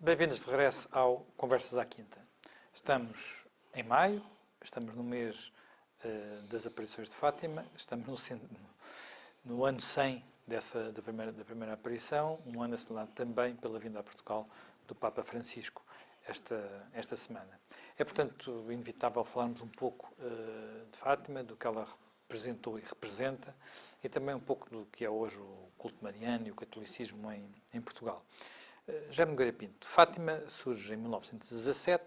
Bem-vindos de regresso ao Conversas à Quinta. Estamos em maio, estamos no mês das aparições de Fátima, estamos no ano 100 da primeira aparição, um ano assinalado também pela vinda a Portugal do Papa Francisco esta semana. É, portanto, inevitável falarmos um pouco de Fátima, do que ela representou e representa, e também um pouco do que é hoje o culto mariano e o catolicismo em Portugal. Jaime Nogueira Pinto. Fátima surge em 1917,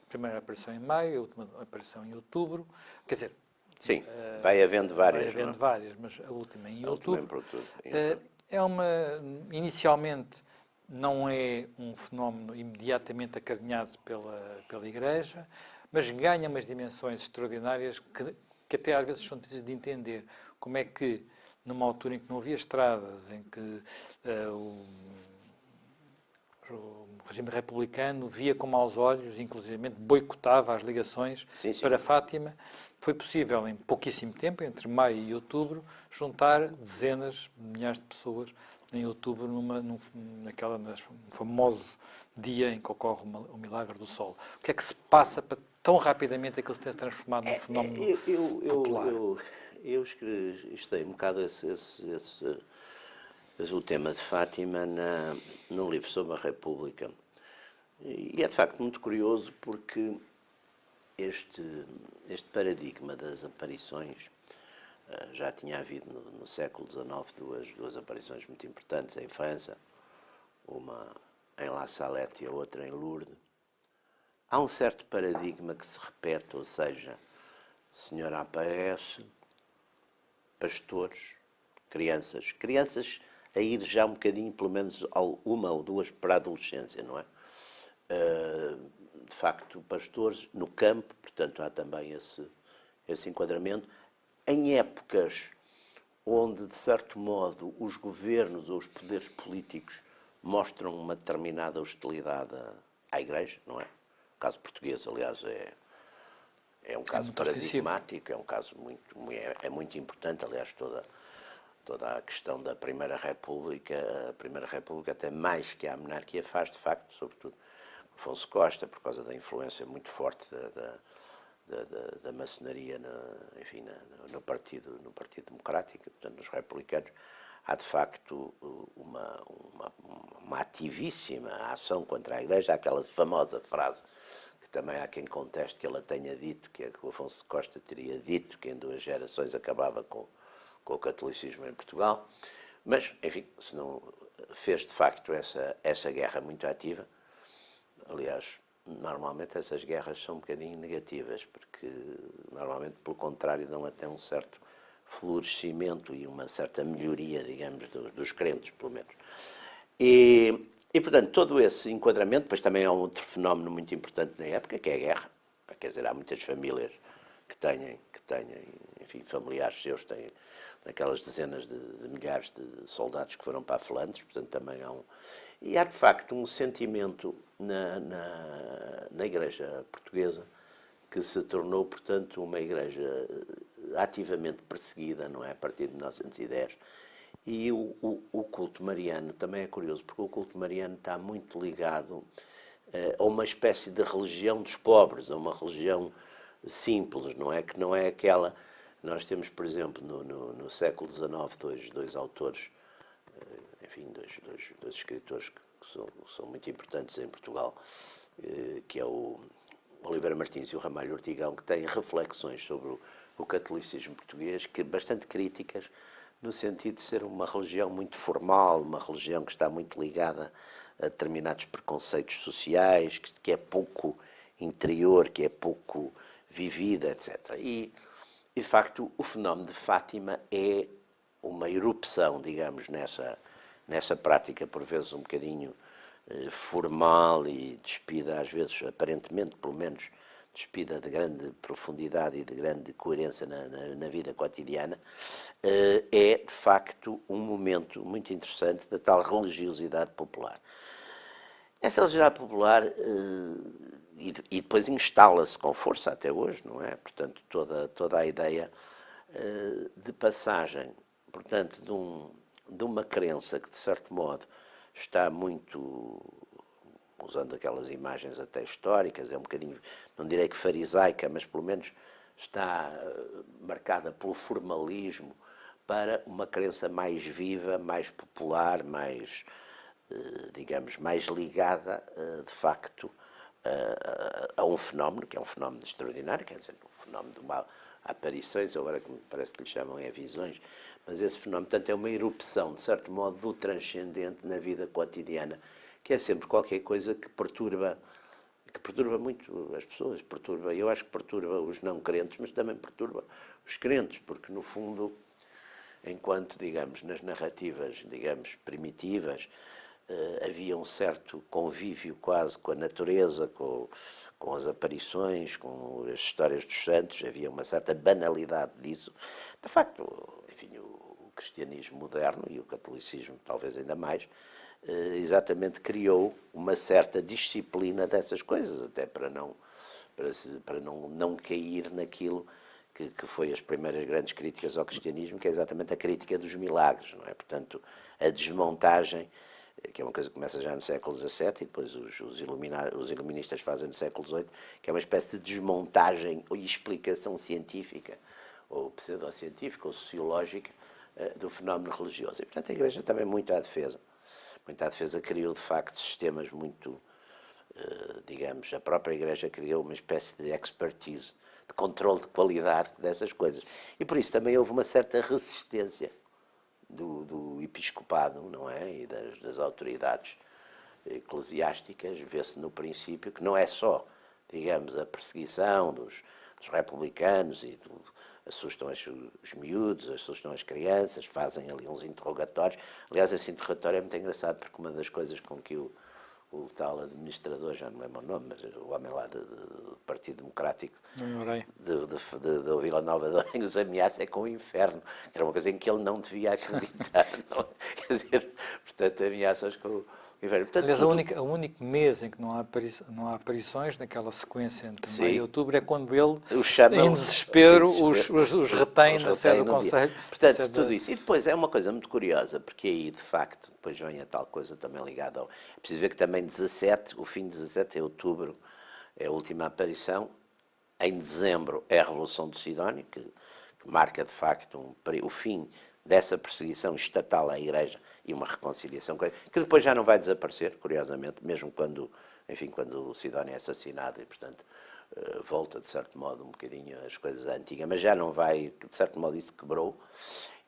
primeira aparição em maio, a última aparição em outubro. Quer dizer... Sim, vai havendo várias. Vai havendo várias, mas a última em outubro. Inicialmente não é um fenómeno imediatamente acarinhado pela Igreja, mas ganha umas dimensões extraordinárias que até às vezes são difíceis de entender. Como é que, numa altura em que não havia estradas, em que o regime republicano via com maus olhos, inclusivamente boicotava as ligações para Fátima, foi possível em pouquíssimo tempo, entre maio e outubro, juntar dezenas de milhares de pessoas em outubro, naquele famoso dia em que ocorre o milagre do Sol. O que é que se passa para tão rapidamente aquilo se ter transformado num fenómeno popular? Eu estudei um bocado o tema de Fátima no livro sobre a República. E é de facto muito curioso porque este paradigma das aparições, já tinha havido no século XIX duas aparições muito importantes em França, uma em La Salette e a outra em Lourdes. Há um certo paradigma que se repete, ou seja, a senhora aparece, pastores, crianças a ir já um bocadinho, pelo menos uma ou duas para a adolescência, não é? De facto, pastores no campo, portanto há também esse enquadramento. Em épocas onde, de certo modo, os governos ou os poderes políticos mostram uma determinada hostilidade à Igreja, não é? O caso português, aliás, é um caso paradigmático, é um caso muito importante, aliás, toda a questão da Primeira República. A Primeira República, até mais que a monarquia, faz, de facto, sobretudo Afonso Costa, por causa da influência muito forte da maçonaria no Partido Democrático, portanto, nos republicanos, há, de facto, uma ativíssima ação contra a Igreja. Há aquela famosa frase, que também há quem conteste que ela tenha dito, que o Afonso Costa teria dito que em 2 gerações acabava com o catolicismo em Portugal, mas, enfim, se não fez de facto essa guerra muito ativa. Aliás, normalmente essas guerras são um bocadinho negativas, porque normalmente, pelo contrário, dão até um certo florescimento e uma certa melhoria, digamos, dos crentes, pelo menos. E, portanto, todo esse enquadramento, depois também há um outro fenómeno muito importante na época, que é a guerra. Quer dizer, há muitas famílias que têm enfim, familiares seus, têm aquelas dezenas de milhares de soldados que foram para a Flandres, portanto também há E há, de facto, um sentimento na Igreja Portuguesa que se tornou, portanto, uma Igreja ativamente perseguida, não é, a partir de 1910. E o culto mariano também é curioso, porque o culto mariano está muito ligado a uma espécie de religião dos pobres, a uma religião simples, não é? Que não é aquela... Nós temos, por exemplo, no século XIX, dois autores, enfim, dois escritores que são muito importantes em Portugal, que é o Oliveira Martins e o Ramalho Ortigão, que têm reflexões sobre o catolicismo português, que bastante críticas, no sentido de ser uma religião muito formal, uma religião que está muito ligada a determinados preconceitos sociais, que é pouco interior, que é pouco vivida, etc. E, de facto, o fenómeno de Fátima é uma erupção, digamos, nessa prática, por vezes um bocadinho formal e despida, às vezes, aparentemente, pelo menos, despida de grande profundidade e de grande coerência na vida cotidiana, é, de facto, um momento muito interessante da tal religiosidade popular. Essa religiosidade popular, e depois instala-se com força até hoje, não é? Portanto, toda a ideia de passagem, portanto, de uma crença que, de certo modo, está muito usando aquelas imagens até históricas, é um bocadinho, não direi que farisaica, mas pelo menos está marcada pelo formalismo para uma crença mais viva, mais popular, mais, digamos, mais ligada, de facto, a um fenómeno, que é um fenómeno extraordinário, quer dizer, um fenómeno de uma aparições, agora que parece que lhe chamam é visões, mas esse fenómeno, portanto, é uma erupção, de certo modo, do transcendente na vida cotidiana, que é sempre qualquer coisa que perturba muito as pessoas, eu acho que perturba os não crentes, mas também perturba os crentes, porque no fundo, enquanto, digamos, nas narrativas, digamos, primitivas, havia um certo convívio quase com a natureza, com as aparições, com as histórias dos santos, havia uma certa banalidade disso. De facto, enfim, o cristianismo moderno e o catolicismo talvez ainda mais, exatamente criou uma certa disciplina dessas coisas, até para não cair naquilo que foi as primeiras grandes críticas ao cristianismo, que é exatamente a crítica dos milagres, não é? Portanto, a desmontagem, que é uma coisa que começa já no século XVII e depois os iluministas fazem no século XVIII, que é uma espécie de desmontagem e explicação científica, ou pseudocientífica, ou sociológica, do fenómeno religioso. E, portanto, a Igreja também muito à defesa criou, de facto, sistemas muito, digamos, a própria Igreja criou uma espécie de expertise, de controle de qualidade dessas coisas. E por isso também houve uma certa resistência do episcopado, não é? E das autoridades eclesiásticas, vê-se no princípio que não é só, digamos, a perseguição dos republicanos e assustam os miúdos, assustam as crianças, fazem ali uns interrogatórios. Aliás, esse interrogatório é muito engraçado, porque uma das coisas com que o tal administrador, já não lembro o nome, mas o homem lá do Partido Democrático de Vila Nova de Ourense os ameaça é com o inferno, que era uma coisa em que ele não devia acreditar. Não? Quer dizer, portanto, ameaças com o inferno. Portanto, aliás, o único mês em que não há aparições, naquela sequência entre maio e outubro, é quando ele, em desespero, os retém na sede do Conselho. Portanto, tudo isso. E depois é uma coisa muito curiosa, porque aí, de facto, depois vem a tal coisa também ligada ao... É preciso ver que também 17, o fim de 17 é outubro, é a última aparição. Em dezembro é a Revolução do Sidónio, que marca, de facto, o fim dessa perseguição estatal à Igreja e uma reconciliação, que depois já não vai desaparecer, curiosamente, mesmo quando o Sidónio é assassinado e, portanto, volta, de certo modo, um bocadinho as coisas antigas, mas já não vai, de certo modo, isso quebrou.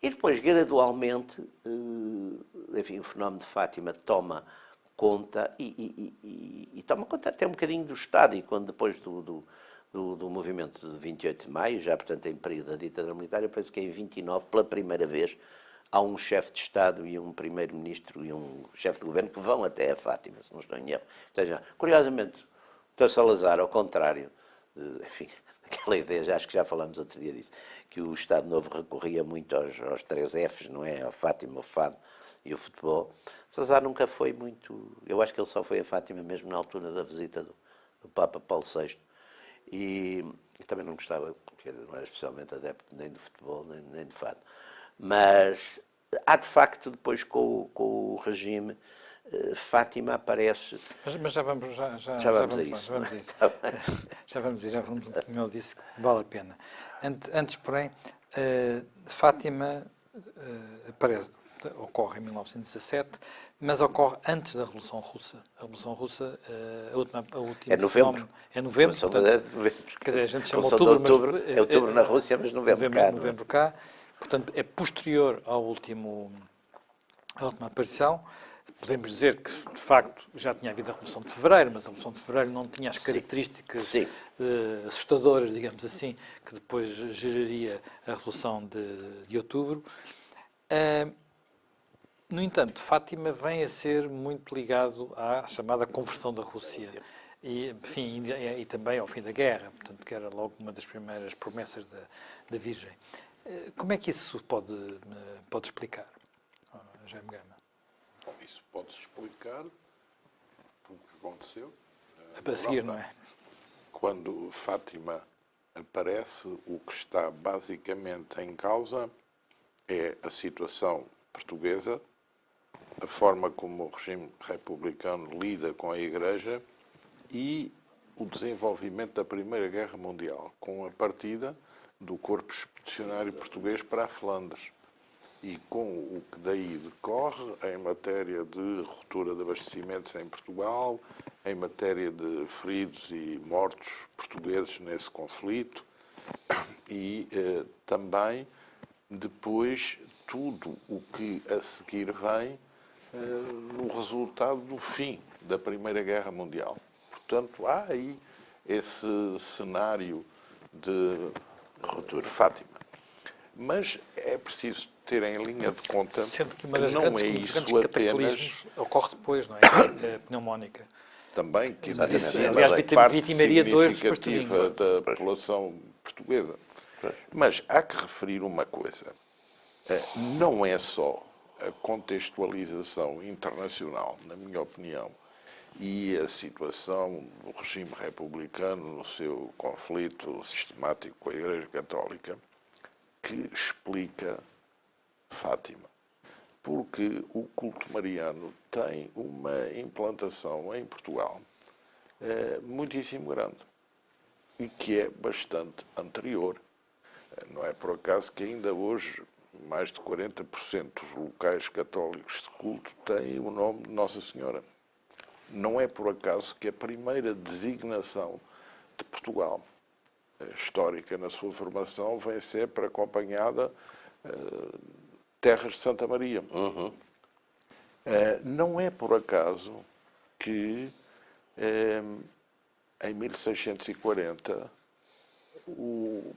E depois, gradualmente, enfim, o fenómeno de Fátima toma conta e toma conta até um bocadinho do Estado, e quando depois do movimento de 28 de maio, já, portanto, em período da ditadura militar, eu penso que em 29, pela primeira vez, há um chefe de Estado e um primeiro-ministro e um chefe de governo que vão até a Fátima, se não estou em erro. Então, curiosamente, o Dr. Salazar, ao contrário, enfim, aquela ideia, acho que já falámos outro dia disso, que o Estado Novo recorria muito aos 3 Fs, não é? A Fátima, o Fado e o futebol. Salazar nunca foi muito... Eu acho que ele só foi a Fátima mesmo na altura da visita do Papa Paulo VI. E também não gostava, porque não era especialmente adepto nem do futebol, nem do fado. Mas há, de facto, depois com o regime, Fátima aparece... Mas já vamos a isso. Já vamos ir, como ele disse, vale a pena. Antes, porém, Fátima ocorre em 1917, mas ocorre antes da Revolução Russa. A Revolução Russa, a última é novembro. É novembro. Portanto, é novembro. Quer dizer, a gente chama outubro, mas... É outubro na Rússia, mas novembro cá. Novembro cá. Portanto, é posterior à última aparição. Podemos dizer que, de facto, já tinha havido a Revolução de Fevereiro, mas a Revolução de Fevereiro não tinha as características assustadoras, digamos assim, que depois geraria a Revolução de Outubro. No entanto, Fátima vem a ser muito ligado à chamada conversão da Rússia e, enfim, e também ao fim da guerra, portanto, que era logo uma das primeiras promessas da Virgem. Como é que isso pode explicar, Jaime Gama? Bom, isso pode-se explicar pelo que aconteceu. A seguir, não é? Quando Fátima aparece, o que está basicamente em causa é a situação portuguesa, a forma como o regime republicano lida com a Igreja e o desenvolvimento da Primeira Guerra Mundial, com a partida do Corpo Expedicionário Português para a Flandres e com o que daí decorre em matéria de ruptura de abastecimentos em Portugal, em matéria de feridos e mortos portugueses nesse conflito e também depois tudo o que a seguir vem no resultado do fim da Primeira Guerra Mundial. Portanto, há aí esse cenário de Fátima. Mas é preciso ter em linha de conta Sendo que que não é um dos grandes isso apenas cataclismos ocorre depois, não é? A pneumónica. também que Exatamente. disse Aliás, a parte vitimaria dois dos significativa pastorinhos. da população portuguesa. Pois. Mas há que referir uma coisa. Não é só a contextualização internacional, na minha opinião, e a situação do regime republicano no seu conflito sistemático com a Igreja Católica que explica Fátima. Porque o culto mariano tem uma implantação em Portugal muitíssimo grande e que é bastante anterior. Não é por acaso que ainda hoje mais de 40% dos locais católicos de culto têm o nome de Nossa Senhora. Não é por acaso que a primeira designação de Portugal, histórica na sua formação, vem sempre acompanhada Terras de Santa Maria. Não é por acaso que em 1640 o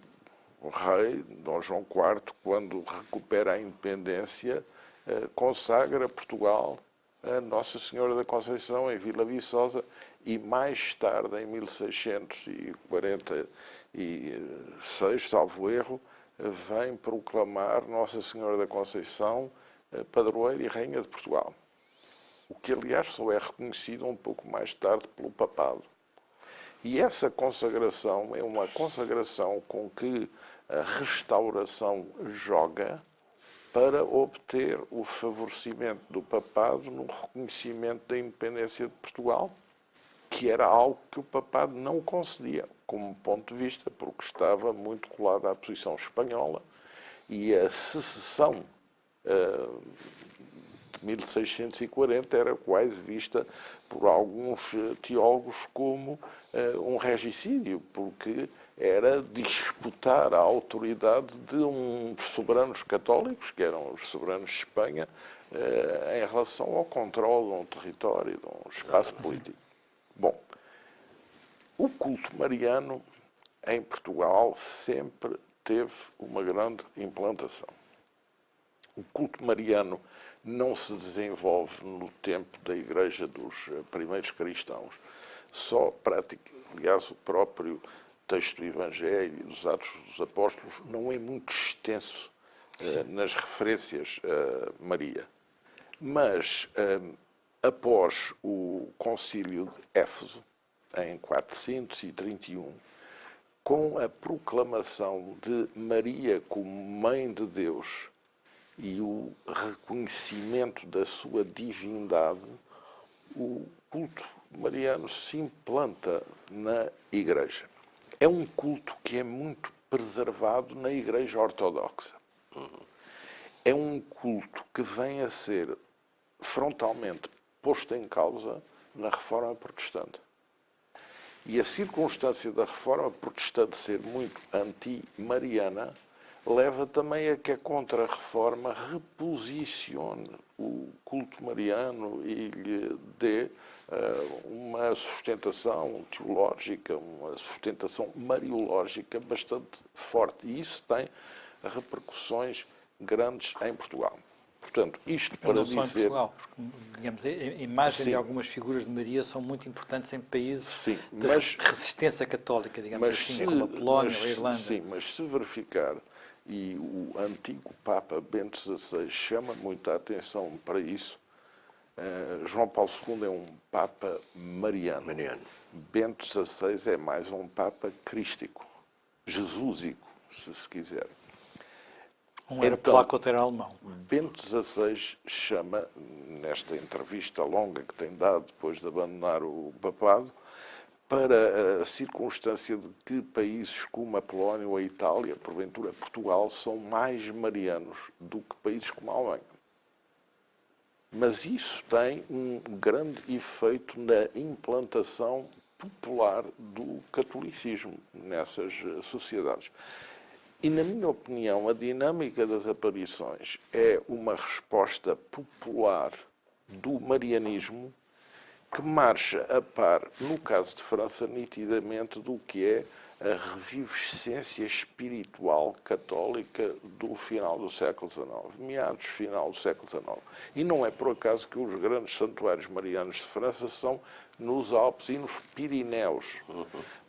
rei Dom João IV, quando recupera a independência, consagra Portugal a Nossa Senhora da Conceição em Vila Viçosa e mais tarde, em 1646, salvo erro, vem proclamar Nossa Senhora da Conceição padroeira e rainha de Portugal. O que, aliás, só é reconhecido um pouco mais tarde pelo papado. E essa consagração é uma consagração com que a restauração joga para obter o favorecimento do papado no reconhecimento da independência de Portugal, que era algo que o papado não concedia como ponto de vista, porque estava muito colado à posição espanhola e a secessão de 1640 era quase vista por alguns teólogos como um regicídio, porque era disputar a autoridade de uns soberanos católicos, que eram os soberanos de Espanha, em relação ao controle de um território, de um espaço político. Bom, o culto mariano em Portugal sempre teve uma grande implantação. O culto mariano não se desenvolve no tempo da Igreja dos primeiros cristãos. Só prática, aliás, o próprio texto do Evangelho e dos Atos dos Apóstolos não é muito extenso nas referências a Maria. Mas, após o concílio de Éfeso, em 431, com a proclamação de Maria como Mãe de Deus e o reconhecimento da sua divindade, o culto mariano se implanta na Igreja. É um culto que é muito preservado na Igreja Ortodoxa. É um culto que vem a ser frontalmente posto em causa na Reforma Protestante. E a circunstância da Reforma Protestante ser muito anti-mariana leva também a que a Contra-Reforma reposicione o culto mariano e lhe dê uma sustentação teológica, uma sustentação mariológica bastante forte. E isso tem repercussões grandes em Portugal. Portanto, isto para não só dizer... em Portugal, porque, digamos, a imagem Sim. de algumas figuras de Maria são muito importantes em países Sim, de resistência católica, digamos assim, como a Polónia ou a Irlanda. Sim, mas se verificar, e o antigo Papa Bento XVI chama muita atenção para isso, João Paulo II é um Papa mariano. Bento XVI é mais um Papa crístico, jesúsico, se quiser. Um era Então, polaco, outro era alemão. Bento XVI chama, nesta entrevista longa que tem dado depois de abandonar o papado, para a circunstância de que países como a Polónia ou a Itália, porventura Portugal, são mais marianos do que países como a Alemanha. Mas isso tem um grande efeito na implantação popular do catolicismo nessas sociedades. E, na minha opinião, a dinâmica das aparições é uma resposta popular do marianismo que marcha a par, no caso de França, nitidamente do que é a revivescência espiritual católica do final do século XIX, meados final do século XIX. E não é por acaso que os grandes santuários marianos de França são nos Alpes e nos Pirineus.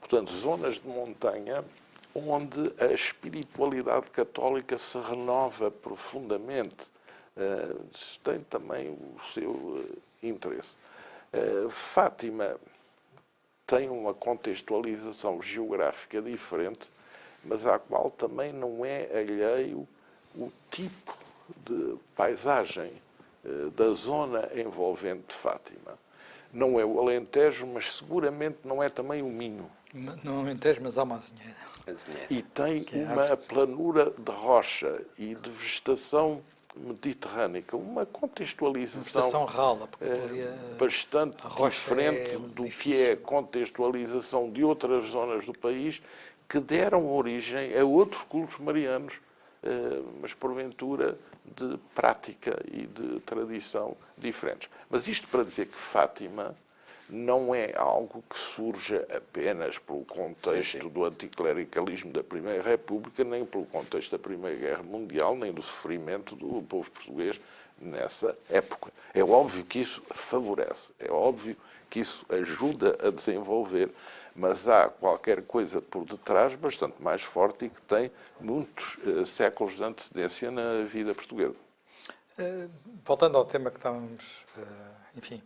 Portanto, zonas de montanha onde a espiritualidade católica se renova profundamente. Isso tem também o seu interesse. Fátima tem uma contextualização geográfica diferente, mas à qual também não é alheio o tipo de paisagem da zona envolvente de Fátima. Não é o Alentejo, mas seguramente não é também o Minho. Não é Alentejo, mas há uma azinheira. E tem uma planura de rocha e de vegetação mediterrânica, uma contextualização Vegetação rala, porque ali bastante diferente é do difícil. que é a contextualização de outras zonas do país que deram origem a outros cultos marianos, mas porventura de prática e de tradição diferentes. Mas isto para dizer que Fátima não é algo que surja apenas pelo contexto do anticlericalismo da Primeira República, nem pelo contexto da Primeira Guerra Mundial, nem do sofrimento do povo português nessa época. É óbvio que isso favorece, é óbvio que isso ajuda a desenvolver, mas há qualquer coisa por detrás bastante mais forte e que tem muitos séculos de antecedência na vida portuguesa. Voltando ao tema que estávamos, enfim,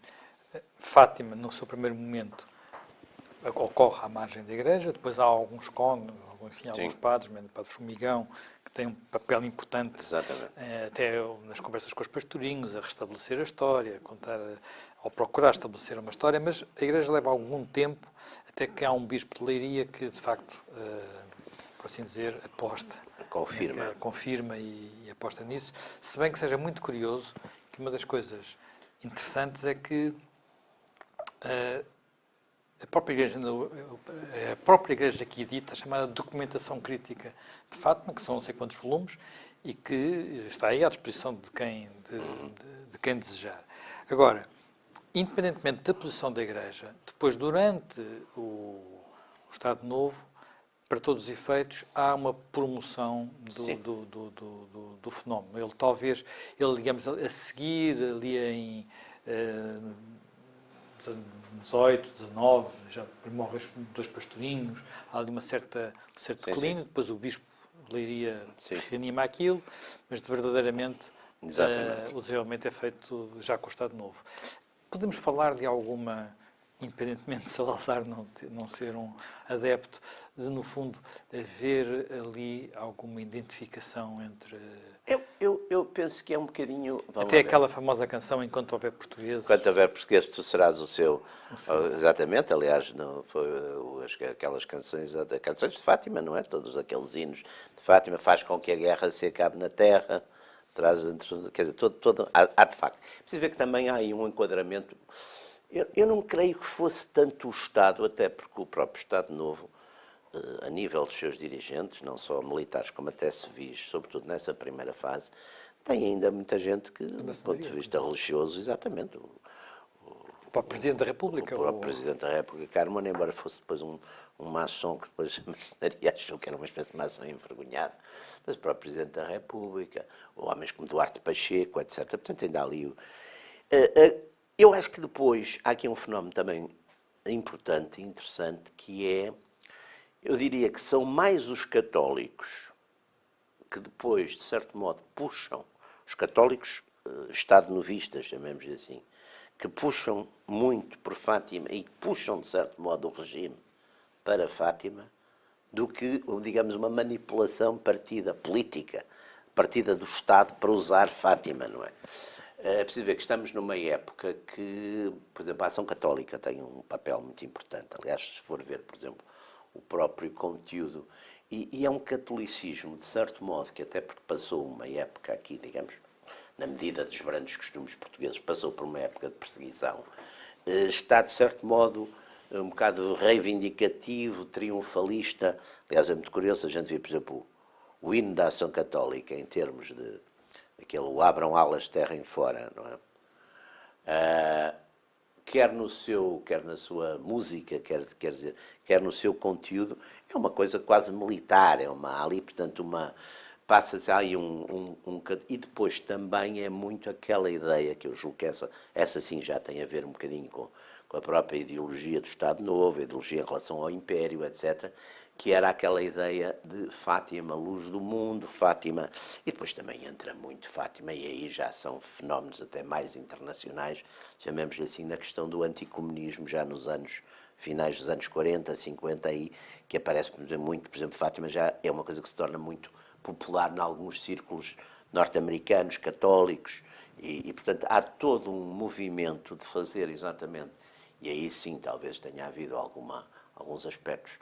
Fátima, no seu primeiro momento, ocorre à margem da igreja, depois há alguns cônegos, enfim, alguns padres, mesmo o padre Formigão, que tem um papel importante, até nas conversas com os pastorinhos, a restabelecer a história, contar, ou procurar estabelecer uma história, mas a igreja leva algum tempo até que há um bispo de Leiria que, de facto, por assim dizer, aposta. Confirma e aposta nisso, se bem que seja muito curioso que uma das coisas interessantes é que a própria igreja aqui edita a chamada Documentação Crítica de Fátima, que são não sei quantos volumes, e que está aí à disposição de quem desejar. Agora, independentemente da posição da igreja, depois, durante o Estado Novo, para todos os efeitos, há uma promoção do fenómeno. Digamos, a seguir, ali em 18, 19, já morrem os dois pastorinhos, há ali um certo declínio, depois o bispo de Leiria reanima aquilo, mas verdadeiramente o desenvolvimento é feito já com o Estado Novo. Podemos falar de alguma, independentemente de Salazar não ser um adepto, de, no fundo, haver ali alguma identificação entre... Eu penso que é um bocadinho... Até aquela famosa canção, Enquanto Houver Portugueses. Enquanto houver português, tu serás o seu. Exatamente, aliás, foi aquelas canções de Fátima, não é? Todos aqueles hinos de Fátima, faz com que a guerra se acabe na terra, quer dizer, há de facto. Preciso ver que também há aí um enquadramento. Eu não creio que fosse tanto o Estado, até porque o próprio Estado Novo, a nível dos seus dirigentes, não só militares como até civis, sobretudo nessa primeira fase, tem ainda muita gente que, do ponto de vista religioso, exatamente, O próprio Presidente da República. o próprio Presidente da República, Carmona, embora fosse depois um maçom, que depois a maçonaria achou que era uma espécie de maçom envergonhado, mas o próprio Presidente da República, homens como Duarte Pacheco, etc. Portanto, ainda há ali... Eu acho que depois há aqui um fenómeno também importante e interessante, que é, eu diria que são mais os católicos que depois, de certo modo, puxam, os católicos estado-novistas, chamemos assim, que puxam muito por Fátima e puxam, de certo modo, o regime para Fátima, do que, digamos, uma manipulação partida política partida do Estado para usar Fátima, não é? É preciso ver que estamos numa época que, por exemplo, a Ação Católica tem um papel muito importante. Aliás, se for ver, por exemplo, o próprio conteúdo, e é um catolicismo, de certo modo, que até porque passou uma época aqui, digamos, na medida dos grandes costumes portugueses, passou por uma época de perseguição, está, de certo modo, um bocado reivindicativo, triunfalista. Aliás, é muito curioso, a gente vê, por exemplo, o hino da Ação Católica, em termos de aquele o abram alas terra em fora, não é? Quer na sua música, quer no seu conteúdo, é uma coisa quase militar, ali, portanto, passa-se aí e depois também é muito aquela ideia que eu julgo que essa sim já tem a ver um bocadinho com a própria ideologia do Estado Novo, a ideologia em relação ao Império, etc., que era aquela ideia de Fátima, luz do mundo, Fátima, e depois também entra muito Fátima, e aí já são fenómenos até mais internacionais, chamemos-lhe assim, na questão do anticomunismo, já nos finais dos anos 40, 50, aí, que aparece muito, por exemplo, Fátima já é uma coisa que se torna muito popular em alguns círculos norte-americanos, católicos, e, portanto, há todo um movimento de fazer exatamente, e aí sim talvez tenha havido alguns aspectos,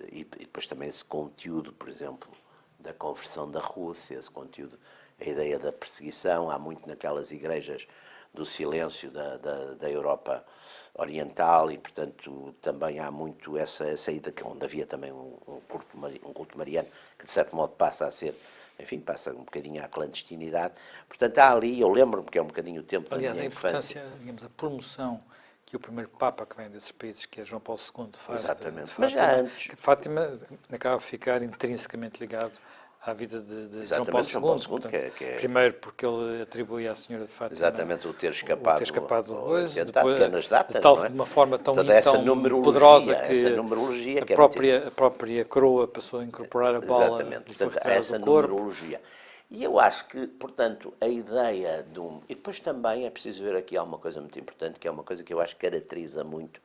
e depois também esse conteúdo, por exemplo, da conversão da Rússia, esse conteúdo, a ideia da perseguição, há muito naquelas igrejas do silêncio da Europa Oriental e, portanto, também há muito essa ideia, onde havia também um culto mariano, que de certo modo passa a ser, enfim, passa um bocadinho à clandestinidade. Portanto, há ali, eu lembro-me que é um bocadinho o tempo da minha infância. Aliás, a importância, digamos, a promoção que o primeiro Papa que vem desses países, que é João Paulo II, faz exatamente. de Fátima, mas já antes. Fátima acaba a ficar intrinsecamente ligado à vida de João Paulo II. João Paulo II Portanto, que é... Primeiro porque ele atribui à Senhora de Fátima exatamente, o ter escapado hoje, depois, que é nas datas, de uma forma tão, toda essa tão numerologia, poderosa que essa numerologia a que própria coroa passou a incorporar a bala. exatamente, portanto, essa numerologia. E eu acho que, portanto, a ideia de um... E depois também é preciso ver aqui alguma coisa muito importante, que é uma coisa que eu acho que caracteriza muito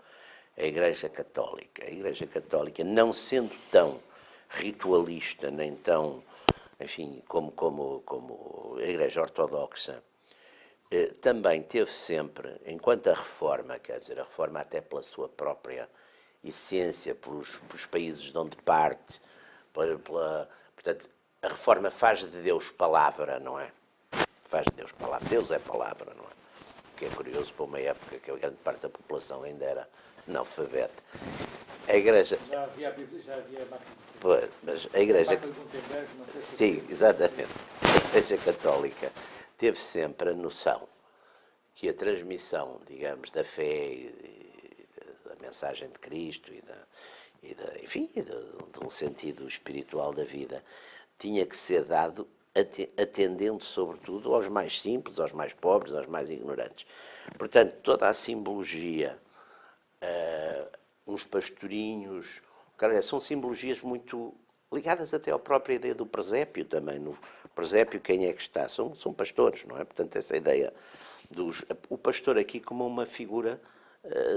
a Igreja Católica. A Igreja Católica, não sendo tão ritualista, nem tão, enfim, como a Igreja Ortodoxa, também teve sempre, enquanto a Reforma, quer dizer, a Reforma até pela sua própria essência, pelos países de onde parte, portanto, a Reforma faz de Deus palavra, não é? Faz de Deus palavra. Deus é palavra, não é? O que é curioso para uma época que a grande parte da população ainda era analfabeta. A Igreja... Já havia máquina. Pois, mas a Igreja... Sim, exatamente. A Igreja Católica teve sempre a noção que a transmissão, digamos, da fé e da mensagem de Cristo enfim, de um sentido espiritual da vida, tinha que ser dado atendendo, sobretudo, aos mais simples, aos mais pobres, aos mais ignorantes. Portanto, toda a simbologia, uns pastorinhos, são simbologias muito ligadas até à própria ideia do presépio também. No presépio, quem é que está? São pastores, não é? Portanto, essa ideia o pastor aqui como uma figura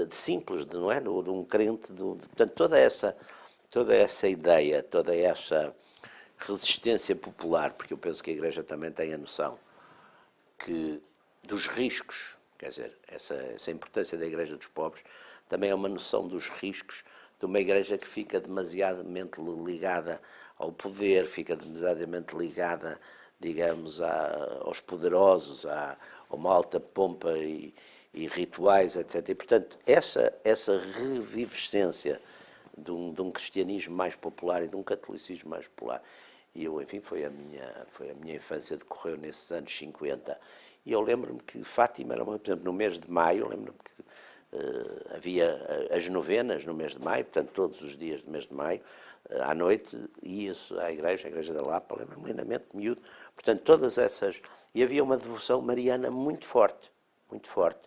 de simples, não é? De um crente, portanto, toda essa ideia, toda essa resistência popular, porque eu penso que a Igreja também tem a noção que dos riscos, quer dizer, essa importância da Igreja dos pobres, também é uma noção dos riscos de uma Igreja que fica demasiadamente ligada ao poder, fica demasiadamente ligada, digamos, aos poderosos, a uma alta pompa e rituais, etc. E, portanto, essa revivescência de um cristianismo mais popular e de um catolicismo mais popular. E eu, enfim, foi a minha infância decorreu nesses anos 50. E eu lembro-me que Fátima era, por exemplo, no mês de maio, lembro-me que havia as novenas no mês de maio, portanto, todos os dias do mês de maio, à noite, ia-se à Igreja da Lapa, lembro-me lindamente, miúdo. Portanto, todas essas... E havia uma devoção mariana muito forte, muito forte.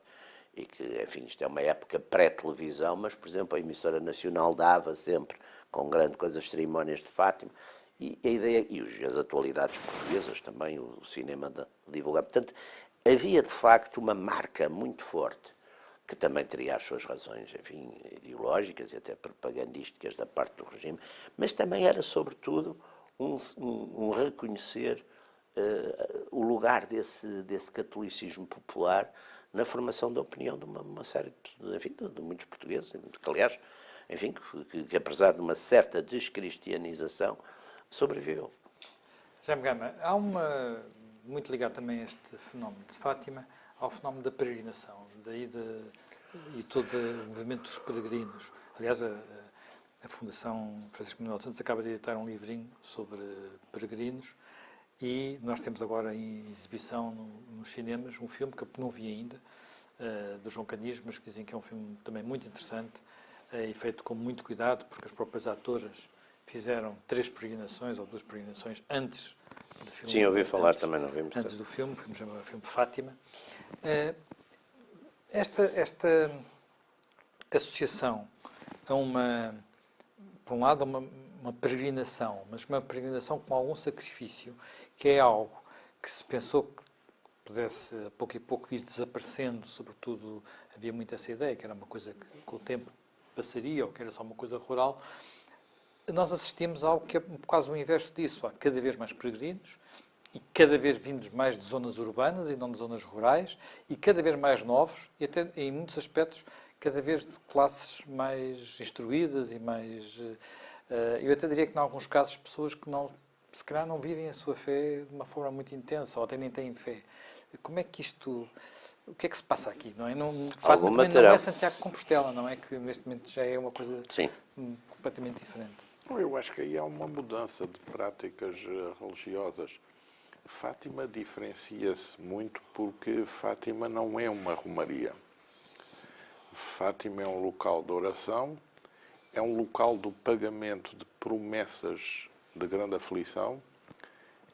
E que, enfim, isto é uma época pré-televisão, mas, por exemplo, a emissora nacional dava sempre, com grande coisa, as cerimónias de Fátima, e a ideia, e as atualidades portuguesas também, o cinema divulgado. Portanto, havia, de facto, uma marca muito forte, que também teria as suas razões, enfim, ideológicas e até propagandísticas da parte do regime, mas também era, sobretudo, um reconhecer o lugar desse catolicismo popular na formação da opinião de uma série de muitos portugueses, que aliás, enfim, que apesar de uma certa descristianização, sobreviveu. Jaime Gama, há muito ligado também a este fenómeno de Fátima, ao fenómeno da peregrinação, e todo o movimento dos peregrinos. Aliás, a Fundação Francisco Manuel Santos acaba de editar um livrinho sobre peregrinos e nós temos agora em exibição nos cinemas um filme que eu não vi ainda, do João Canis, mas que dizem que é um filme também muito interessante e feito com muito cuidado, porque as próprias autoras fizeram 3 peregrinações ou 2 peregrinações antes do filme. Sim, ouvi falar também, não vimos. Antes do filme, o filme chama filme Fátima. Esta associação a por um lado, uma peregrinação, mas uma peregrinação com algum sacrifício, que é algo que se pensou que pudesse, a pouco e pouco, ir desaparecendo, sobretudo, havia muito essa ideia, que era uma coisa que com o tempo passaria, ou que era só uma coisa rural. Nós assistimos a algo que é quase o inverso disso. Há cada vez mais peregrinos, e cada vez vindos mais de zonas urbanas e não de zonas rurais, e cada vez mais novos, e até, em muitos aspectos, cada vez de classes mais instruídas e mais... eu até diria que, em alguns casos, pessoas que se calhar não vivem a sua fé de uma forma muito intensa, ou até nem têm fé. Como é que isto... O que é que se passa aqui, não é? Fátima também não é Santiago de Compostela, não é? Que neste momento já é uma coisa completamente diferente. Eu acho que aí há uma mudança de práticas religiosas. Fátima diferencia-se muito porque Fátima não é uma romaria. Fátima é um local de oração, é um local do pagamento de promessas de grande aflição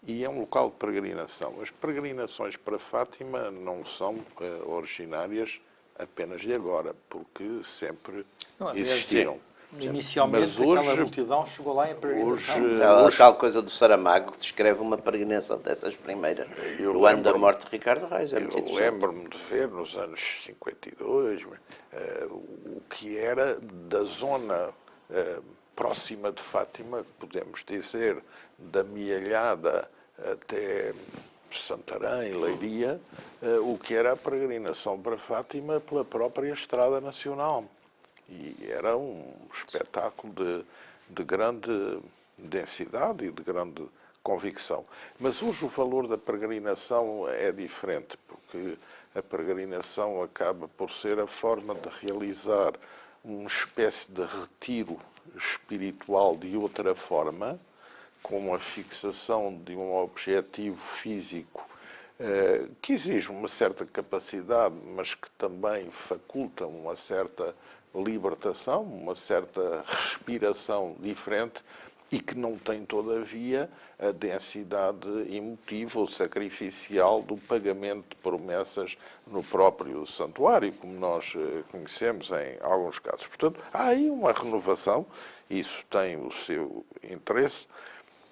e é um local de peregrinação. As peregrinações para Fátima não são originárias apenas de agora, porque sempre existiram. Inicialmente, aquela multidão chegou lá em peregrinação. A tal coisa do Saramago que descreve uma peregrinação dessas primeiras, no ano da morte de Ricardo Reis. Eu lembro-me de ver nos anos 52 o que era da zona próxima de Fátima, podemos dizer, da Mialhada até Santarém, Leiria, o que era a peregrinação para Fátima pela própria Estrada Nacional. E era um espetáculo de grande densidade e de grande convicção. Mas hoje o valor da peregrinação é diferente, porque a peregrinação acaba por ser a forma de realizar uma espécie de retiro espiritual de outra forma, com a fixação de um objetivo físico que exige uma certa capacidade, mas que também faculta uma certa libertação, uma certa respiração diferente e que não tem, todavia, a densidade emotiva ou sacrificial do pagamento de promessas no próprio santuário, como nós conhecemos em alguns casos. Portanto, há aí uma renovação, isso tem o seu interesse.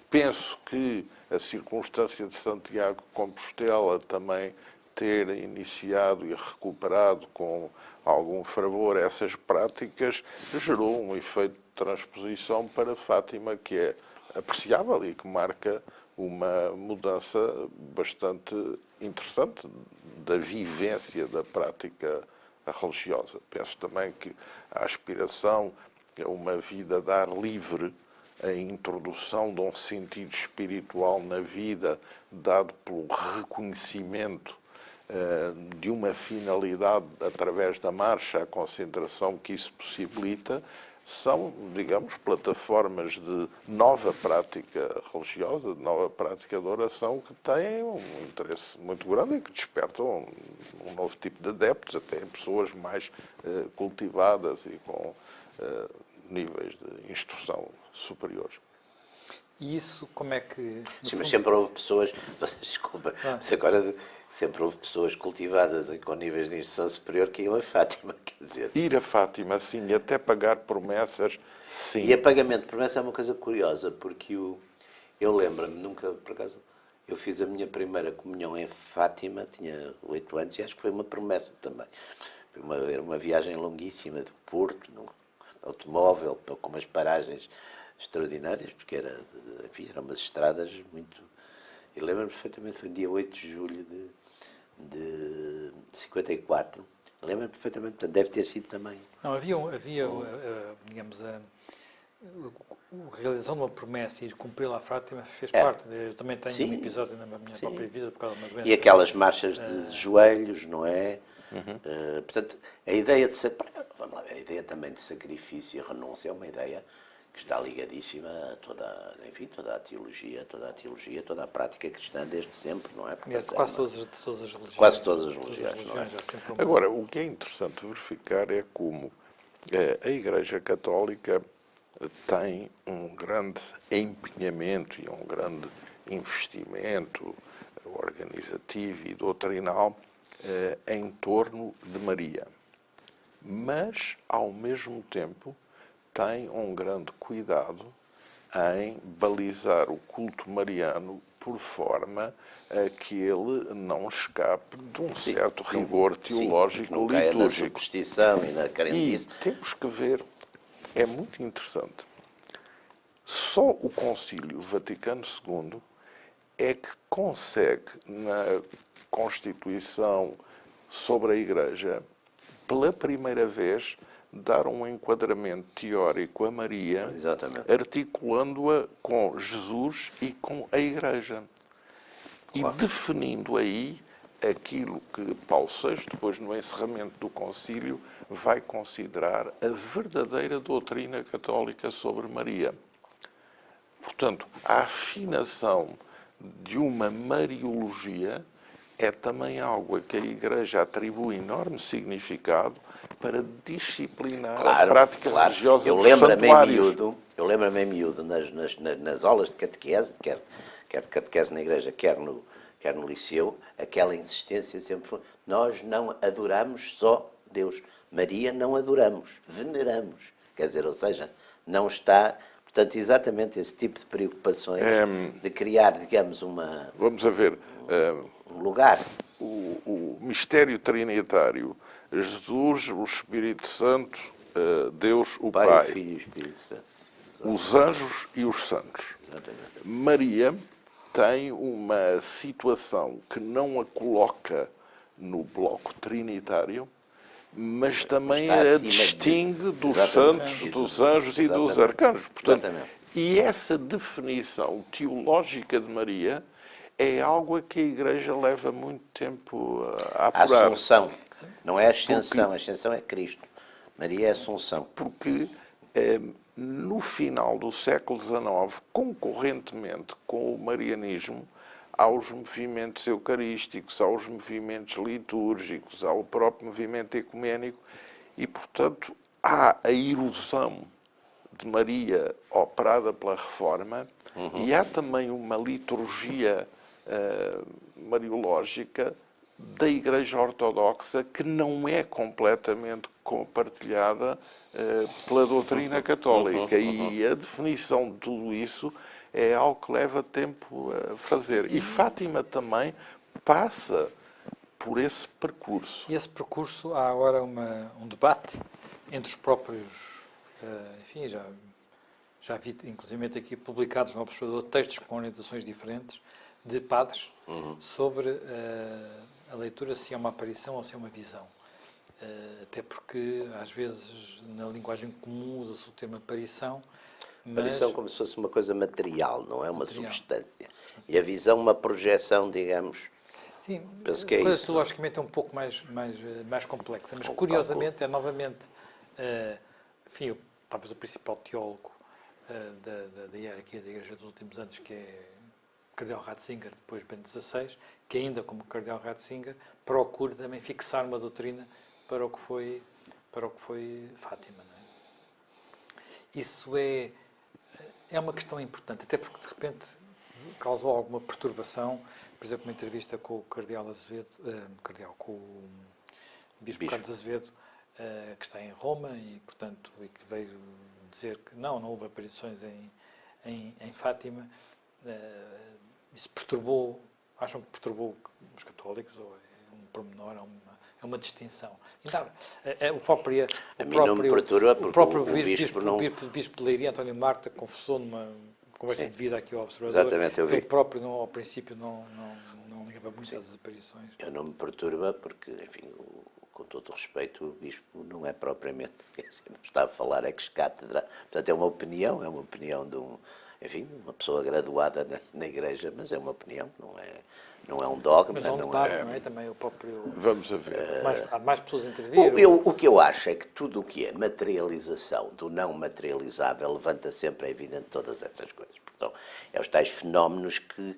Penso que a circunstância de Santiago de Compostela também ter iniciado e recuperado com algum fervor essas práticas gerou um efeito de transposição para Fátima que é apreciável e que marca uma mudança bastante interessante da vivência da prática religiosa. Penso também que a aspiração a uma vida de ar livre, a introdução de um sentido espiritual na vida dado pelo reconhecimento de uma finalidade através da marcha, a concentração que isso possibilita, são, digamos, plataformas de nova prática religiosa, de nova prática de oração, que têm um interesse muito grande e que despertam um novo tipo de adeptos, até pessoas mais cultivadas e com níveis de instrução superiores. E isso, como é que... Sim, mas sempre houve pessoas, desculpa, mas agora sempre houve pessoas cultivadas e com níveis de instrução superior que iam a Fátima, quer dizer. Ir a Fátima, sim, e até pagar promessas, sim. E a pagamento de promessa é uma coisa curiosa, porque eu lembro-me, nunca, por acaso, eu fiz a minha primeira comunhão em Fátima, tinha 8 anos, e acho que foi uma promessa também. Era uma viagem longuíssima do Porto, num automóvel, com umas paragens extraordinárias, porque eram umas estradas muito... Eu lembro perfeitamente, foi dia 8 de julho de 54. Lembro perfeitamente, portanto, deve ter sido também. Não, havia digamos, a realização de uma promessa e ir cumpri-la à Fátima fez parte. Eu também tenho Sim. um episódio na minha própria vida por causa de uma doença. E aquelas marchas de joelhos, não é? Portanto, a ideia de vamos lá ver, a ideia também de sacrifício e renúncia é uma ideia que está ligadíssima a toda, enfim, toda a teologia, toda a prática cristã desde sempre, não é? Aliás, de quase todas as religiões. Quase todas as religiões, não é? há sempre uma- Agora, o que é interessante verificar é como a Igreja Católica tem um grande empenhamento e um grande investimento organizativo e doutrinal em torno de Maria. Mas, ao mesmo tempo, tem um grande cuidado em balizar o culto mariano por forma a que ele não escape de um certo rigor teológico que não caia na litúrgico. superstição e na E crendice. temos que ver, é muito interessante, só o Concílio Vaticano II é que consegue, na Constituição sobre a Igreja, pela primeira vez, dar um enquadramento teórico a Maria, Exatamente. articulando-a com Jesus e com a Igreja. E definindo aí aquilo que Paulo VI, depois no encerramento do concílio, vai considerar a verdadeira doutrina católica sobre Maria. Portanto, a afinação de uma mariologia é também algo a que a Igreja atribui enorme significado para disciplinar a prática religiosa Eu dos lembro-me santuários. em miúdo nas aulas de catequese, quer de catequese na igreja, quer no liceu, aquela insistência sempre foi: nós não adoramos só Deus. Maria não adoramos, veneramos. Quer dizer, ou seja, não está... Portanto, exatamente esse tipo de preocupações de criar, digamos, Vamos a ver. um lugar. O mistério trinitário, Jesus, o Espírito Santo, Deus, o Pai, O Filho e o Espírito Santo. os anjos e os santos. Exatamente. Maria tem uma situação que não a coloca no bloco trinitário, mas também está a acima distingue dos Exatamente. santos, dos anjos e dos Exatamente. arcanos. Portanto, Exatamente. e essa definição teológica de Maria é algo a que a Igreja leva muito tempo a A apurar. Assunção. Não é a Ascensão, a Ascensão é Cristo. Maria é a Assunção. Porque no final do século XIX, concorrentemente com o marianismo, aos movimentos eucarísticos, aos movimentos litúrgicos, ao próprio movimento ecuménico, e, portanto, há a ilusão de Maria operada pela Reforma, e há também uma liturgia mariológica da Igreja Ortodoxa que não é completamente compartilhada pela doutrina católica. E a definição de tudo isso é algo que leva tempo a fazer. E Fátima também passa por esse percurso. E esse percurso, há agora um debate entre os próprios, enfim, já vi inclusive aqui publicados no Observador textos com orientações diferentes de padres sobre a leitura, se é uma aparição ou se é uma visão. Até porque, às vezes, na linguagem comum usa-se o termo aparição, mas... Aparição como se fosse uma coisa material, não é uma substância. E a visão uma projeção, digamos... Sim, penso que é a coisa isso. teologicamente é um pouco mais complexa, mas curiosamente é novamente, enfim, talvez o principal teólogo da hierarquia da Igreja dos últimos anos, que é Cardeal Ratzinger, depois Bento XVI, que ainda como Cardeal Ratzinger procura também fixar uma doutrina para o que foi Fátima. Não é? Isso é uma questão importante, até porque de repente causou alguma perturbação, por exemplo, uma entrevista com o Cardeal Azevedo, com o Bispo Carlos Azevedo, que está em Roma e, portanto, e que veio dizer que não houve aparições em Fátima. Isso perturbou, acham que perturbou os católicos, ou é um pormenor, é uma distinção. Então, o próprio A mim não me perturba porque o bispo não... de Leiria, António Marta, confessou conversa Sim. de vida aqui ao observador, Exatamente, eu que ele vi. próprio, ao princípio, não ligava muito às desaparições. Eu não me perturba porque, enfim, com todo o respeito, o bispo não é propriamente, não está a falar ex cátedra, portanto é uma opinião de enfim, uma pessoa graduada na igreja, mas é uma opinião, não é um dogma. Mas há um debate, não é? Também o próprio... Vamos a ver. Há mais pessoas a intervir. O que eu acho é que tudo o que é materialização do não materializável levanta sempre, é evidente, todas essas coisas. Então, é os tais fenómenos que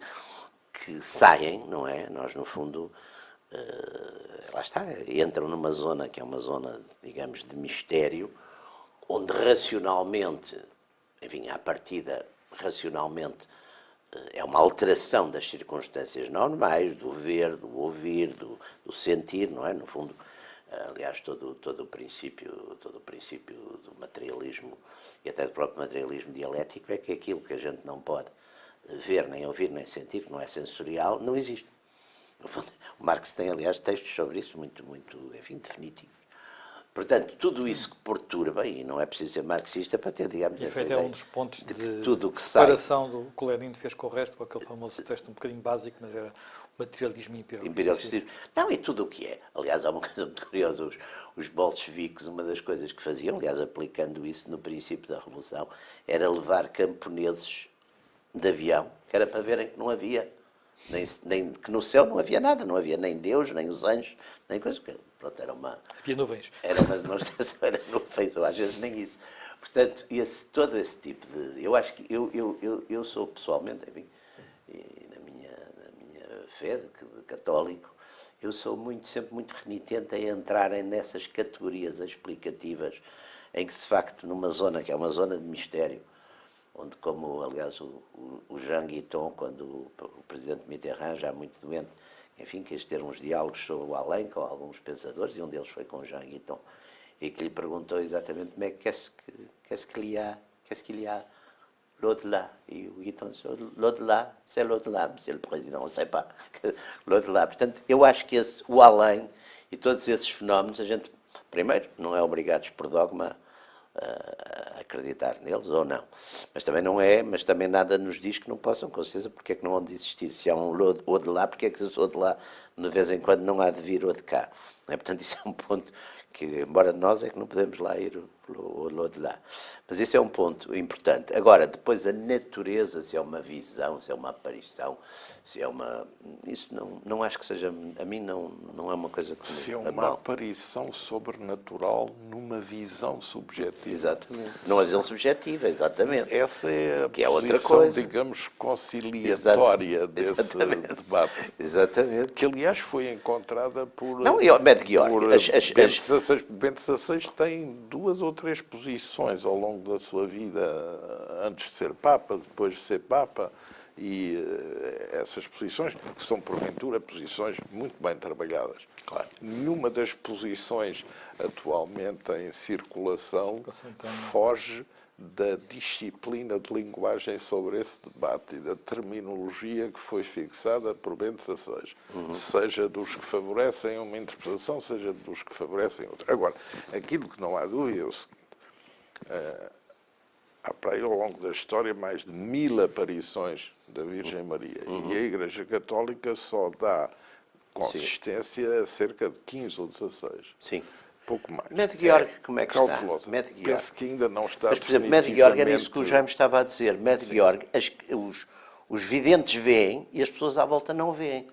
saem, não é? Nós, no fundo, lá está, entram numa zona que é uma zona, digamos, de mistério, onde racionalmente, enfim, à partida, racionalmente, é uma alteração das circunstâncias normais, do ver, do ouvir, do sentir, não é? No fundo, aliás, todo o princípio do materialismo e até do próprio materialismo dialético é que aquilo que a gente não pode ver, nem ouvir, nem sentir, que não é sensorial, não existe. No fundo, o Marx tem, aliás, textos sobre isso muito, enfim, definitivos. Portanto, tudo isso que perturba, e não é preciso ser marxista para ter, digamos, E, essa é ideia um dos pontos de de que tudo o que sai... separação do que o Lenin fez com o resto, com aquele famoso texto um bocadinho básico, mas era o materialismo imperial. Não, e tudo o que é. Aliás, há uma coisa muito curiosa, os bolcheviques, uma das coisas que faziam, aliás, aplicando isso no princípio da Revolução, era levar camponeses de avião, que era para verem que não havia, nem que no céu não havia nada, não havia nem Deus, nem os anjos, nem coisa. Pronto, havia nuvens. Era uma demonstração, era nuvens, ou às vezes nem isso. Portanto, todo esse tipo de... Eu acho que eu sou pessoalmente, enfim, na minha fé de católico, eu sou sempre muito renitente a entrarem nessas categorias explicativas em que, de facto, numa zona que é uma zona de mistério, onde, como, aliás, o Jean Guiton, quando o presidente Mitterrand, já muito doente, enfim, quis ter uns diálogos sobre o além com alguns pensadores, e um deles foi com o Jean Guiton, e que lhe perguntou exatamente como é que qu'est-ce qu'il y a l'au-delà. E o Guiton disse, l'au-delà, c'est l'au-delà, monsieur le président, on ne sait pas, l'au-delà. Portanto, eu acho que o além e todos esses fenómenos, a gente, primeiro, não é obrigados por dogma a acreditar neles ou não. Mas também nada nos diz que não possam, com certeza, porque é que não hão de existir. Se há um ou de lá, porque é que esse ou de lá, de vez em quando, não há de vir ou de cá. Não é? Portanto, isso é um ponto que, embora nós é que não podemos lá ir ou de lá. Mas isso é um ponto importante. Agora, depois a natureza, se é uma visão, se é uma aparição, se é uma... Isso não acho que seja... A mim não é uma coisa que... Se é uma aparição sobrenatural numa visão subjetiva. Exatamente. Numa visão subjetiva, exatamente. Essa é a que é posição, outra coisa, digamos, conciliatória desse debate. Exatamente. Que, aliás, foi encontrada por... Não, e Medjugorje. Bento XVI tem 2 ou 3 posições ao longo da sua vida, antes de ser Papa, depois de ser Papa, e essas posições, que são, porventura, posições muito bem trabalhadas. Claro. Nenhuma das posições atualmente em circulação foge da disciplina de linguagem sobre esse debate e da terminologia que foi fixada por Bento XVI, seja dos que favorecem uma interpretação, seja dos que favorecem outra. Agora, aquilo que não há dúvida é o seguinte: há para aí, ao longo da história, mais de 1000 aparições da Virgem Maria. E a Igreja Católica só dá consistência a cerca de 15 ou 16. Sim. Pouco mais. Medjugorje, como é que está? Medjugorje. Penso que ainda não está. Mas, por exemplo, Medjugorje era isso que o Jaime estava a dizer. Medjugorje, os videntes veem e as pessoas à volta não veem.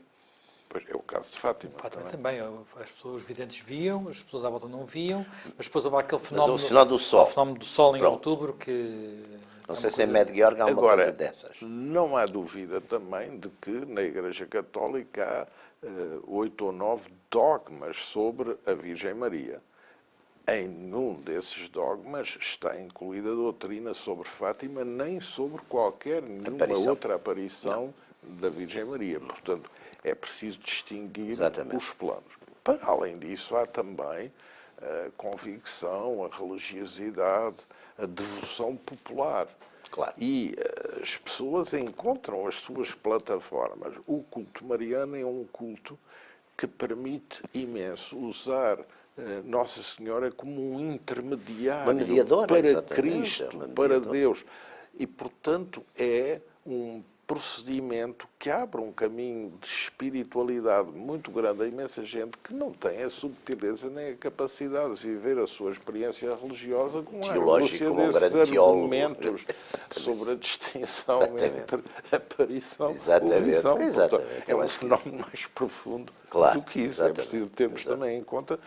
Pois é o caso de Fátima. Fátima também. Os videntes viam, as pessoas à volta não viam, mas depois houve aquele fenómeno... Mas o fenómeno do Sol. O fenómeno do Sol em Pronto. outubro, que... Não sei se em Medjugorje há uma coisa dessas. Não há dúvida também de que na Igreja Católica há 8 ou 9 dogmas sobre a Virgem Maria. Em nenhum desses dogmas está incluída a doutrina sobre Fátima, nem sobre nenhuma outra aparição da Virgem Maria. Portanto, é preciso distinguir os planos. Para além disso, há também a convicção, a religiosidade, a devoção popular. Claro. E as pessoas encontram as suas plataformas. O culto mariano é um culto que permite imenso usar Nossa Senhora como um intermediário para Cristo, para Deus. E, portanto, é um procedimento que abre um caminho de espiritualidade muito grande a imensa gente que não tem a subtileza nem a capacidade de viver a sua experiência religiosa com a Teológico, angústia como um desses grande teólogo. argumentos Exatamente. sobre a distinção Exatamente. entre aparição Exatamente, e visão. exatamente. Portanto, é Eu um acho que fenómeno mais profundo Claro, do que isso. exatamente. É preciso termos também em conta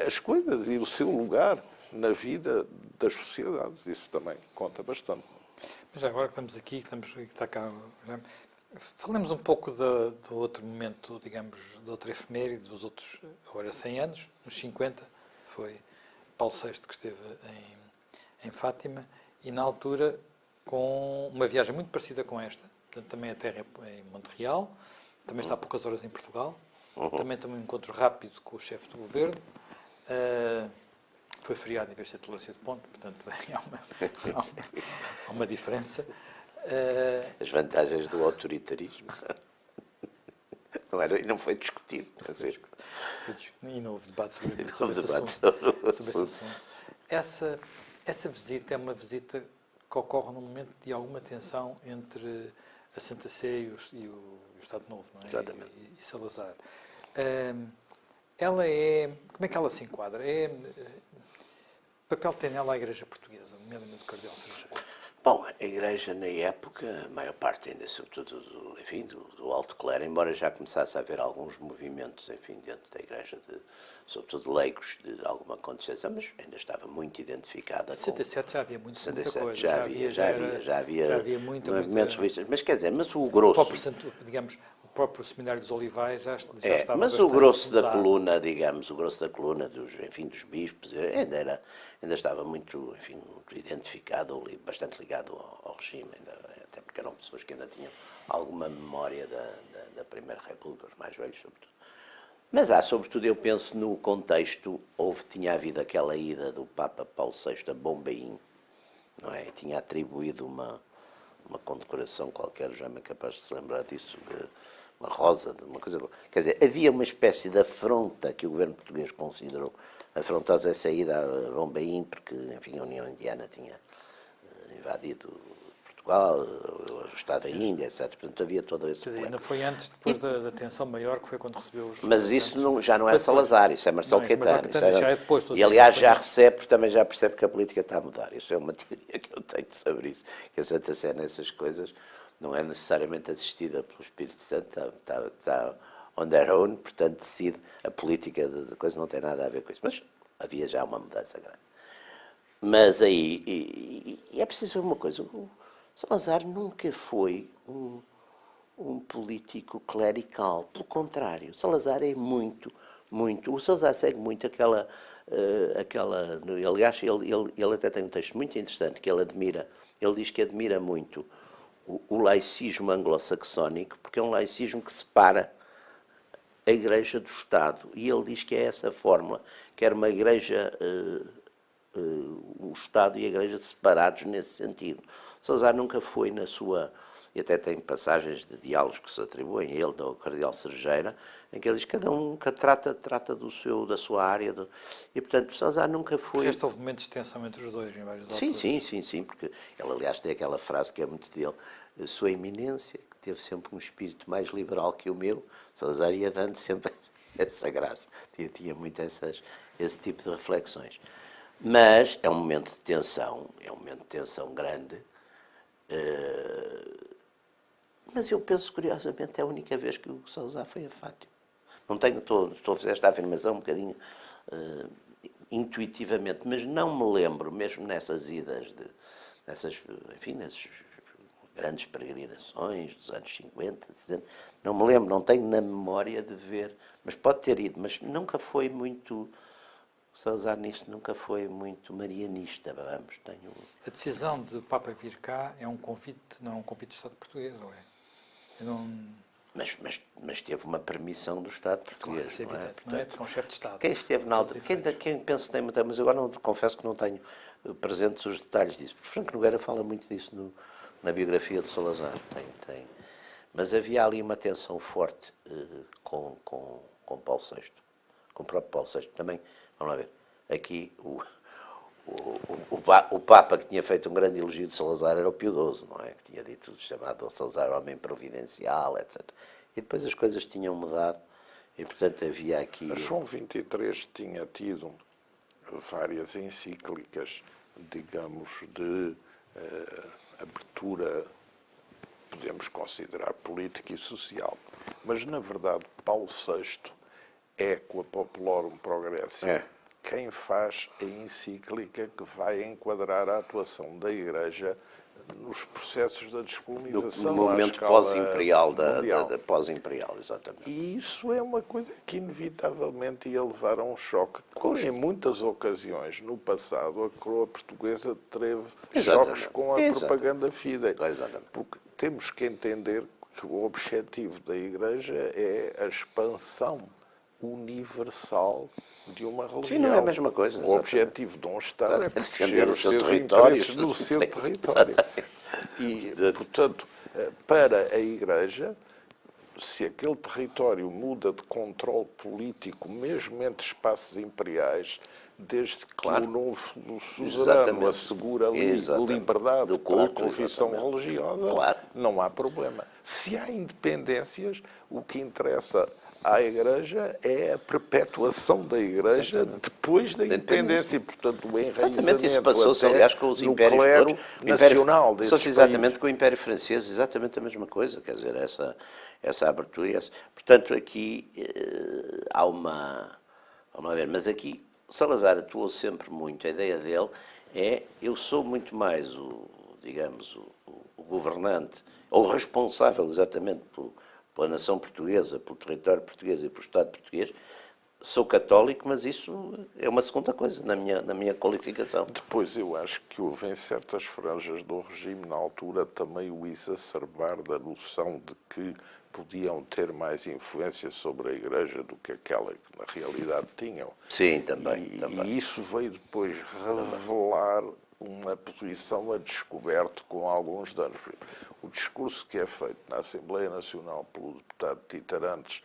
as coisas e o seu lugar na vida das sociedades. Isso também conta bastante. Mas já agora que estamos aqui, que está cá, falemos um pouco do outro momento, digamos, da outra efeméride, dos outros, agora 100 anos, nos 50, foi Paulo VI que esteve em Fátima, e na altura com uma viagem muito parecida com esta, portanto, também a terra é em Montreal, também está há poucas horas em Portugal, também tem um encontro rápido com o chefe do governo, foi feriado em vez de ser tolerância de ponto, portanto há uma diferença. As vantagens do autoritarismo. Não foi discutido. E não houve debate sobre esse assunto. Essa visita é uma visita que ocorre num momento de alguma tensão entre a Santa Sé e o Estado Novo, não é? Exatamente. E Salazar. Ela é... Como é que ela se enquadra? Que papel tem nela a Igreja Portuguesa, nomeadamente o Cardeal Cerejeiro? Bom, a Igreja, na época, a maior parte ainda, sobretudo, do alto clero, embora já começasse a haver alguns movimentos, enfim, dentro da Igreja, sobretudo leigos de alguma condescendência, mas ainda estava muito identificada Em 67 já havia muita coisa. Já havia muita movimentos revistas, mas quer dizer, mas o grosso... O próprio Seminário dos Olivais já estava mas o grosso da coluna, digamos, o grosso da coluna dos bispos, ainda estava muito, enfim, muito identificado, ou bastante ligado ao regime, até porque eram pessoas que ainda tinham alguma memória da Primeira República, os mais velhos, sobretudo. Mas sobretudo, eu penso no contexto, tinha havido aquela ida do Papa Paulo VI a Bombaim, não é? E tinha atribuído uma condecoração qualquer, já me é capaz de se lembrar disso, uma rosa, uma coisa... Quer dizer, havia uma espécie de afronta que o governo português considerou afrontosa essa ida a Bombaim, porque, enfim, a União Indiana tinha invadido Portugal, o Estado da Índia, etc. Portanto, havia todo esse problema. Ainda foi antes, depois da tensão maior, que foi quando recebeu os... Mas isso já não é Salazar, isso é Marcelo Caetano. Já é depois, e, aliás, já recebe, porque também já percebe que a política está a mudar. Isso é uma teoria que eu tenho sobre isso. Que a Santa Sé, nessas coisas, não é necessariamente assistida pelo Espírito Santo, está on their own, portanto, decide a política de coisa, não tem nada a ver com isso. Mas havia já uma mudança grande. Mas aí, e é preciso ver uma coisa, o Salazar nunca foi um político clerical, pelo contrário, o Salazar é muito, o Salazar segue muito aquela aliás, ele até tem um texto muito interessante que ele diz que admira muito o laicismo anglo-saxónico, porque é um laicismo que separa a Igreja do Estado, e ele diz que é essa a fórmula, que era uma Igreja, o Estado e a Igreja separados nesse sentido. Salazar nunca foi na sua, e até tem passagens de diálogos que se atribuem a ele, do Cardeal Cerejeira, em que ele diz que cada um que trata da sua área, e portanto Salazar nunca foi... De resto, houve momentos de tensão entre os dois, em vários alturas. Sim, porque ele aliás tem aquela frase que é muito dele, Sua Eminência, que teve sempre um espírito mais liberal que o meu, Salazar ia dando sempre essa graça, tinha muito esse tipo de reflexões. Mas é um momento de tensão, grande, mas eu penso, curiosamente, é a única vez que o Salazar foi a Fátima. Estou a fazer esta afirmação um bocadinho intuitivamente, mas não me lembro, mesmo nessas idas, nessas grandes peregrinações dos anos 50, 60, não me lembro, não tenho na memória de ver, mas pode ter ido, mas nunca foi muito... O Salazar nisto nunca foi muito marianista, vamos, A decisão de Papa vir cá é um convite, não é um convite do Estado português, não é? Mas teve uma permissão do Estado português, claro, não é? Portanto, não é? Porque é um chefe de Estado. Quem esteve na altura, quem pensa que tem muita, mas agora não, confesso que não tenho presentes os detalhes disso, porque Franco Nogueira fala muito disso na biografia de Salazar, tem. Mas havia ali uma tensão forte com Paulo VI, com o próprio Paulo VI também. Vamos lá ver, aqui o Papa que tinha feito um grande elogio de Salazar era o Pio XII, não é? Que tinha dito, chamado Salazar homem providencial, etc. E depois as coisas tinham mudado e, portanto, havia aqui... João XXIII tinha tido várias encíclicas, digamos, de abertura, podemos considerar política e social. Mas, na verdade, Paulo VI é, com a Populorum Progressio, quem faz a encíclica que vai enquadrar a atuação da Igreja nos processos da descolonização. No momento pós-imperial, pós-imperial, exatamente. E isso é uma coisa que inevitavelmente ia levar a um choque. Como em muitas ocasiões no passado a coroa portuguesa teve choques com a propaganda fidei. Porque temos que entender que o objetivo da Igreja é a expansão universal de uma religião. Sim, não é a mesma coisa. O objetivo de um Estado é defender os seus território interesses no seu território. E, portanto, para a Igreja, se aquele território muda de controle político, mesmo entre espaços imperiais, desde que o novo suzerano assegura liberdade do culto, para a confissão religiosa, não há problema. Se há independências, o que interessa à Igreja é a perpetuação da Igreja depois da independência. E, portanto, o enraizamento exatamente, isso passou-se, aliás, com os impérios nacional desses exatamente países. Com o Império Francês, exatamente a mesma coisa, quer dizer, essa abertura. Portanto, aqui há uma... Vamos lá ver, mas aqui Salazar atuou sempre muito, a ideia dele é, eu sou muito mais o governante, ou o responsável exatamente pela nação portuguesa, pelo território português e pelo Estado português. Sou católico, mas isso é uma segunda coisa na minha qualificação. Depois eu acho que houve em certas franjas do regime na altura também o exacerbar da noção de que podiam ter mais influência sobre a Igreja do que aquela que na realidade tinham. Sim, também. E isso veio depois revelar uma posição a descoberto com alguns danos. O discurso que é feito na Assembleia Nacional pelo deputado Tito Arantes,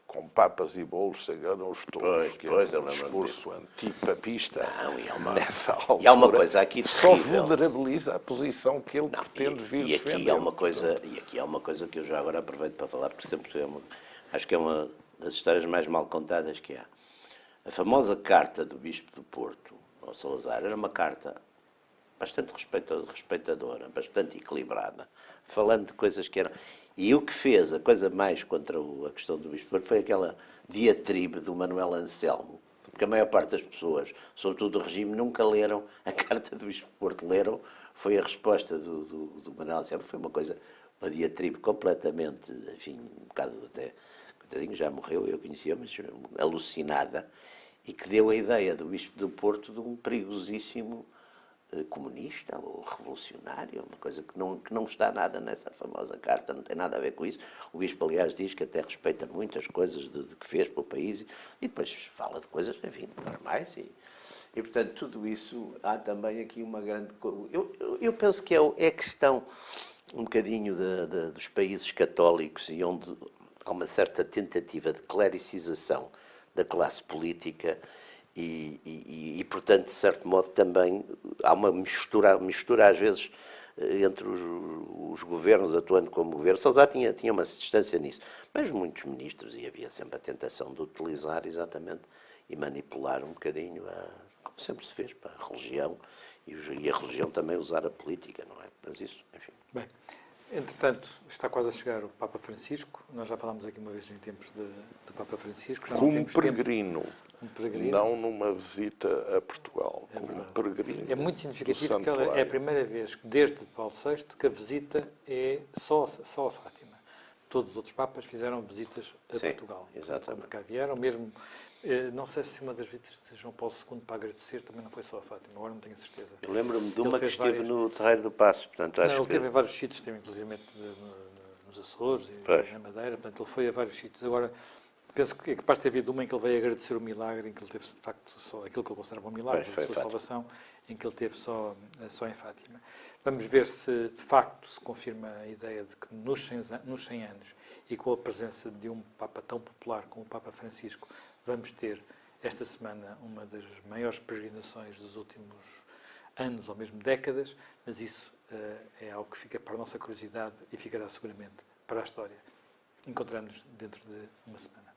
com papas e bolos, se enganam os todos, que é um discurso antipapista, nessa altura, e há uma coisa aqui só terrível. vulnerabiliza a posição que ele pretende vir defender. E aqui há uma coisa que eu já agora aproveito para falar, porque sempre acho que é uma das histórias mais mal contadas que há. A famosa carta do Bispo do Porto, ao Salazar, era uma carta bastante respeitadora, bastante equilibrada, falando de coisas que eram... E o que fez a coisa mais contra a questão do Bispo do Porto foi aquela diatribe do Manuel Anselmo, porque a maior parte das pessoas, sobretudo do regime, nunca leram a carta do Bispo do Porto, leram, foi a resposta do Manuel Anselmo, foi uma diatribe completamente, enfim, um bocado até, coitadinho, já morreu, eu conhecia, mas alucinada, e que deu a ideia do Bispo do Porto de um perigosíssimo comunista ou revolucionário, uma coisa que não está nada nessa famosa carta, não tem nada a ver com isso. O Bispo, aliás, diz que até respeita muitas coisas de que fez pelo país e depois fala de coisas, enfim, normais. E portanto, tudo isso, há também aqui uma grande... Eu penso que é questão um bocadinho dos países católicos e onde há uma certa tentativa de clericização da classe política e, portanto, de certo modo, também há uma mistura às vezes, entre os governos atuando como governo. Salazar tinha uma distância nisso, mas muitos ministros, e havia sempre a tentação de utilizar exatamente e manipular um bocadinho, como sempre se fez, para a religião, e a religião também usar a política, não é? Mas isso, enfim. Bem, entretanto, está quase a chegar o Papa Francisco. Nós já falámos aqui uma vez em tempos do Papa Francisco. Já como peregrino. Um peregrino. Não numa visita a Portugal, como peregrino. É muito significativo que é a primeira vez, desde Paulo VI, que a visita é só a Fátima. Todos os outros Papas fizeram visitas a Portugal. Exatamente. Quando cá vieram, mesmo, não sei se uma das visitas de João Paulo II para agradecer também não foi só a Fátima, agora não tenho certeza. Eu lembro-me de uma que estive no Terreiro do Paço. Portanto, acho ele teve em vários sítios, teve inclusive nos Açores e na Madeira, portanto ele foi a vários sítios. Agora, penso que é capaz de ter havido uma em que ele veio agradecer o milagre, em que ele teve, de facto, só aquilo que ele considerava um milagre, a sua salvação, em que ele teve só em Fátima. Vamos ver se, de facto, se confirma a ideia de que nos 100 anos, e com a presença de um Papa tão popular como o Papa Francisco, vamos ter esta semana uma das maiores peregrinações dos últimos anos ou mesmo décadas, mas isso é algo que fica para a nossa curiosidade e ficará seguramente para a história. Encontramos-nos dentro de uma semana.